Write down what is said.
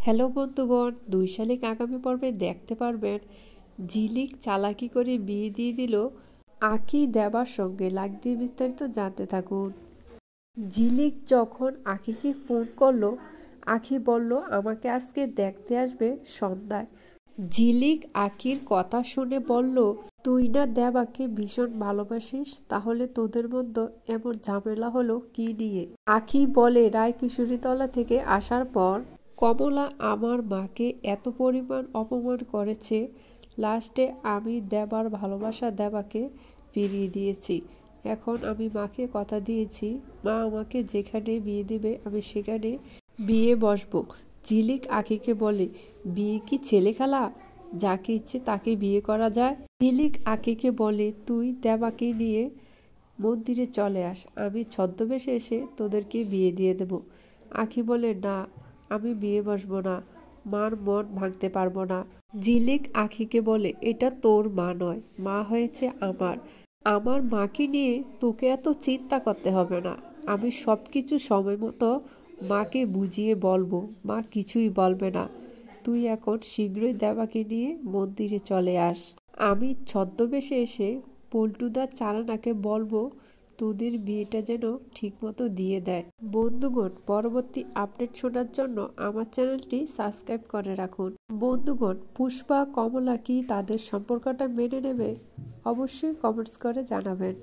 Hello বন্ধুগণ, ২ শালিক আগামী পর্বে দেখতে পারবেন ঝিলিক চালাকি করে বিয়ে দিয়ে দিল আঁখি দেবার সঙ্গে। লাইক দিয়ে বিস্তারিত জানতে থাকুন। ঝিলিক যখন আঁখিকে ফোন করলো, আঁখি বলল আমাকে আজকে দেখতে আসবে সন্ধ্যায়। ঝিলিক আঁখির কথা শুনে বলল, তুই না দেবাকে ভীষণ ভালোবাসিস, তাহলে তোদের মধ্যে এমন ঝামেলা হলো কি নিয়ে? আঁখি বলে, রায়কিশোরীতলা থেকে আসার পর কমলা আমার মাকে এত পরিমাণ অপমান করেছে, লাস্টে আমি দেবার ভালোবাসা দেবাকে ফিরিয়ে দিয়েছি। এখন আমি মাকে কথা দিয়েছি, মা আমাকে যেখানে বিয়ে দেবে আমি সেখানে বিয়ে বসবো। ঝিলিক আঁখিকে বলে, বিয়ে কি ছেলে খেলা? যাকে ইচ্ছে তাকে বিয়ে করা যায়। ঝিলিক আঁখিকে বলে, তুই দেবাকে নিয়ে মন্দিরে চলে আস, আমি ছদ্মবেশে এসে তোদেরকে বিয়ে দিয়ে দেব। আঁখি বলে, না, আমি বিয়ে বসবো না, মার মন ভাঙতে পারবো না। ঝিলিক আঁখিকে বলে, এটা তোর মা নয়, মা হয়েছে আমার। আমার মাকে নিয়ে তোকে এত চিন্তা করতে হবে না, আমি সব কিছু সময় মতো মাকে বুঝিয়ে বলবো, মা কিছুই বলবে না। তুই এখন শীঘ্রই দেবাকে নিয়ে মন্দিরে চলে আস। আমি ছদ্মবেশে এসে পল্টুদা চারানাকে বলবো তোদের বিয়েটা যেন ঠিকমতো দিয়ে দেয়। বন্ধুগণ, পরবর্তী আপডেট শোনার জন্য আমার চ্যানেলটি সাবস্ক্রাইব করে রাখুন। বন্ধুগণ, পুষ্পা কমলা কি তাদের সম্পর্কটা মেনে নেবে? অবশ্যই কমেন্টস করে জানাবেন।